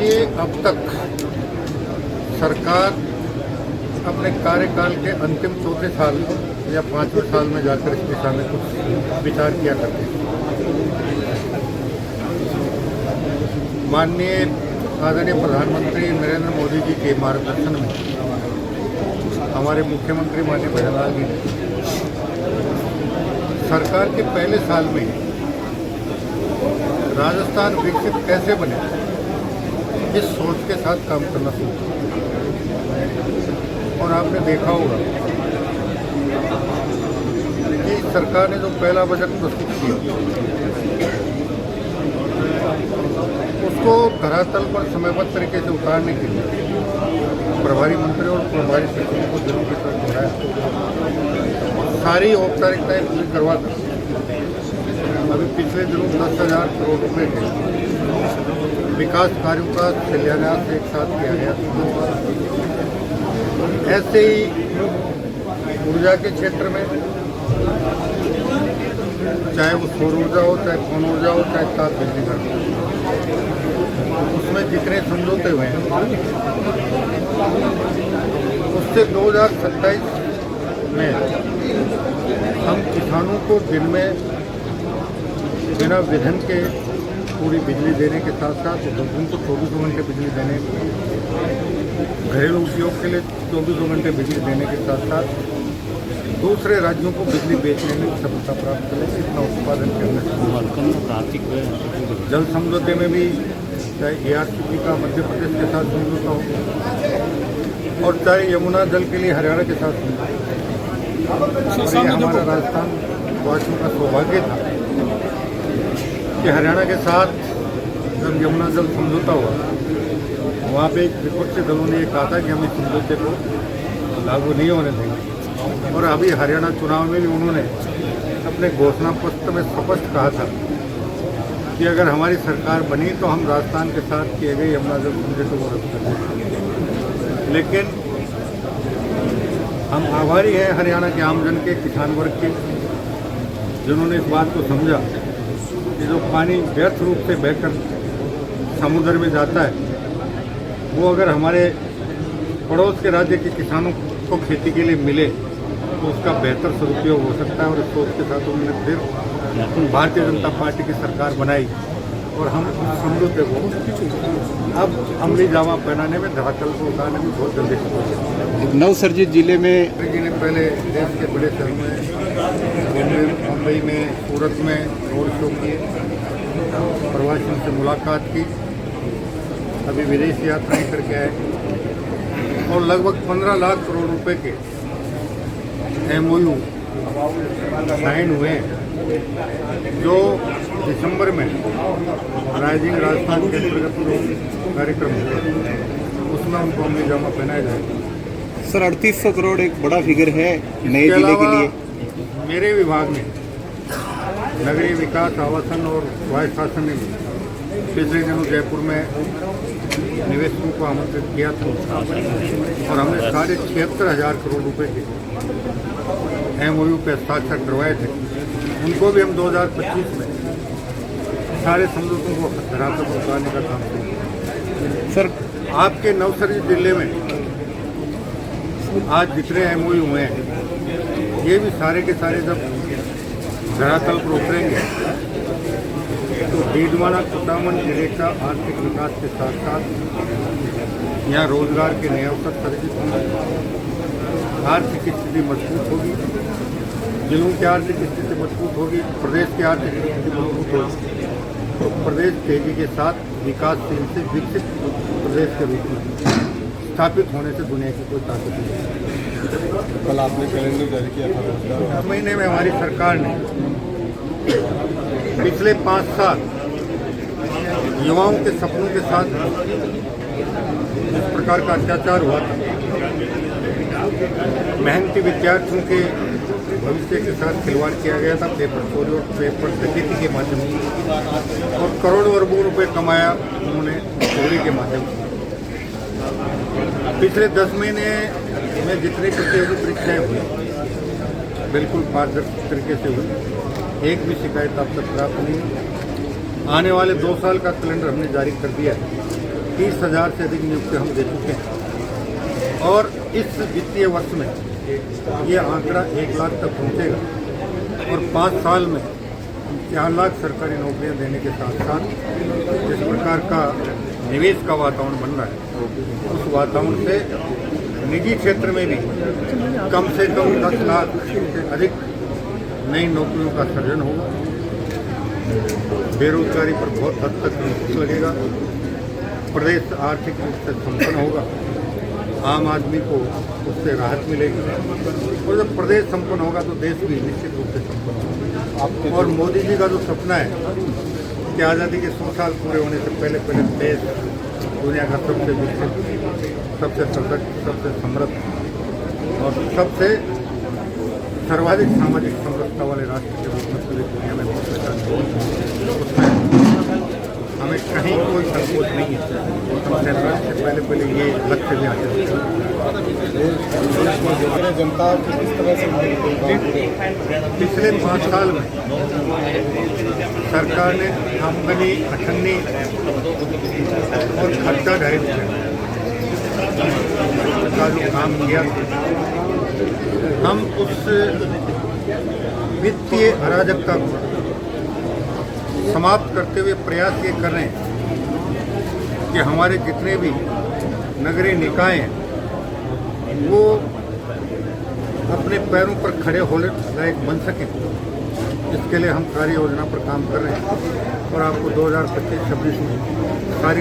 देखिए, अब तक सरकार अपने कार्यकाल के अंतिम चौथे साल या पांचवें साल में जाकर इस दिशा में कुछ विचार किया करती थी। माननीय आदरणीय प्रधानमंत्री नरेंद्र मोदी जी के मार्गदर्शन में हमारे मुख्यमंत्री माननीय भजनलाल जी ने सरकार के पहले साल में राजस्थान विकसित कैसे बने इस सोच के साथ काम करना शुरू किया। और आपने देखा होगा कि सरकार ने जो पहला बजट प्रस्तुत किया उसको धरातल पर समयबद्ध तरीके से उतारने के लिए प्रभारी मंत्री और प्रभारी सचिवों को जरूर के साथ जोड़ा, सारी औपचारिकताएं पूरी करवा कर अभी पिछले दिनों 10,000 करोड़ रुपए के विकास कार्यों का शिलान्यास एक साथ किया गया। ऐसे ही ऊर्जा के क्षेत्र में, चाहे वो सौर ऊर्जा हो, चाहे पवन ऊर्जा हो, चाहे ताप बिजली घर हो, उसमें जितने समझौते हुए हैं उससे 2027 में हम किसानों को दिन में बिना विघन के पूरी बिजली देने के साथ साथ उनको 24 घंटे बिजली देने, घरेलू उपयोग के लिए 24 घंटे बिजली देने के साथ साथ दूसरे राज्यों को बिजली बेचने में सफलता प्राप्त करें, इतना उत्पादन करने। जल समझौते में भी चाहे ARCP का मध्य प्रदेश के साथ समझौता हो और चाहे यमुना जल के लिए हरियाणा के साथ समझौता, हमारा राजस्थान वासियों का सौभाग्य था कि हरियाणा के साथ जब यमुना जल समझौता हुआ वहाँ पे एक विपक्षी दलों ने ये कहा था कि हम इस समझौते को लागू नहीं होने देंगे। और अभी हरियाणा चुनाव में भी उन्होंने अपने घोषणा पत्र में स्पष्ट कहा था कि अगर हमारी सरकार बनी तो हम राजस्थान के साथ किए गए यमुना जल समझौते को रद्द कर देंगे। लेकिन हम आभारी हैं हरियाणा के आमजन के, किसान वर्ग के, जिन्होंने इस बात को समझा कि जो पानी व्यर्थ रूप से बहकर समुद्र में जाता है वो अगर हमारे पड़ोस के राज्य के किसानों को खेती के लिए मिले तो उसका बेहतर सदुपयोग हो सकता है। और इस सोच के साथ उन्होंने फिर भारतीय जनता पार्टी की सरकार बनाई और हम उस समझौते को अब अमली जामा पहनाने में, धरातल को उतारने में बहुत जल्दी सफल। नवसर्जित जिले में जी ने पहले देश के बड़े शहरों में, मुंबई में, सूरत में रोड शो किए, प्रवासियों से मुलाकात की, अभी विदेश यात्राएं करके आए और लगभग 15 लाख करोड़ रुपए के MOU साइन हुए हैं जो दिसंबर में राइजिंग राजस्थान के अंतर्गत कार्यक्रम हुआ उसमें उनको अमली जामा पहनाया जाएगा। सर 3800 करोड़ एक बड़ा फिगर है नए जिले के लिए। मेरे विभाग में नगरीय विकास, आवासन और स्वायत्त शासन ने पिछले दिनों जयपुर में निवेशकों को आमंत्रित किया था और हमने 76,500 करोड़ रुपए के MOU पे हस्ताक्षर करवाए थे। उनको भी हम 2025 में सारे समझौतों को धरातल पर उतारने का काम करेंगे। सर, आपके नवसर्जित जिले में आज जितने MOU हुए हैं ये भी सारे के सारे जब धरातल पर उतरेंगे तो डीडवाना कुटामन जिले का आर्थिक विकास के साथ साथ यहाँ रोजगार के नए अवसर सर्जित होंगे, आर्थिक स्थिति मजबूत होगी, जिलों की आर्थिक स्थिति मजबूत होगी, प्रदेश की आर्थिक स्थिति मजबूत होगी तो प्रदेश तेजी के साथ विकासशील से विकसित प्रदेश के रूप में स्थापित होने से दुनिया की कोई ताकत नहीं। कल आपने कैलेंडर जारी किया था, इस महीने में हमारी सरकार ने पिछले 5 साल युवाओं के सपनों के साथ जिस प्रकार का अत्याचार हुआ था, मेहनती विद्यार्थियों के भविष्य के साथ खिलवाड़ किया गया था पेपर चोरी और पेपर डकैती के माध्यम से और करोड़ों अरबों रुपए कमाया उन्होंने चोरी के माध्यम से। पिछले 10 महीने में जितनी प्रतियोगी परीक्षाएं हुई बिल्कुल पारदर्शी तरीके से हुई, एक भी शिकायत अब तक प्राप्त नहीं। आने वाले 2 साल का कैलेंडर हमने जारी कर दिया है 30,000 से अधिक नियुक्ति हम दे चुके हैं और इस वित्तीय वर्ष में ये आंकड़ा 1 लाख तक पहुंचेगा और 5 साल में 4 लाख सरकारी नौकरियां देने के साथ साथ जिस प्रकार का निवेश का वातावरण बन रहा है उस वातावरण से निजी क्षेत्र में भी कम से कम 10 लाख से अधिक नई नौकरियों का सृजन होगा। बेरोजगारी पर बहुत हद तक रोक लगेगा। प्रदेश आर्थिक रूप से संपन्न होगा। आम आदमी को उससे राहत मिलेगी और जब प्रदेश संपन्न होगा तो देश भी निश्चित रूप से संपन्न होगा। और मोदी जी का जो सपना है कि आज़ादी के 100 साल पूरे होने से पहले देश दुनिया का सबसे विकसित, सबसे सशक्त, सबसे समृद्ध और सबसे सर्वाधिक सामाजिक समरसता वाले राष्ट्र के रूप में पूरी दुनिया में उसमें हमें कहीं कोई संकोच नहीं है। हमने राष्ट्र से पहले ये लक्ष्य भी हासिल किया। जनता किस तरह से पिछले 5 साल में सरकार ने आमदनी, अठन्नी और खर्चा डायरेक्ट का जो काम किया, हम उस वित्तीय अराजकता को समाप्त करते हुए प्रयास ये कर रहे हैं कि हमारे जितने भी नगरीय निकाय हैं वो अपने पैरों पर खड़े होने लायक बन सकें। इसके लिए हम कार्य योजना पर काम कर रहे हैं और आपको 2025-26 में सारी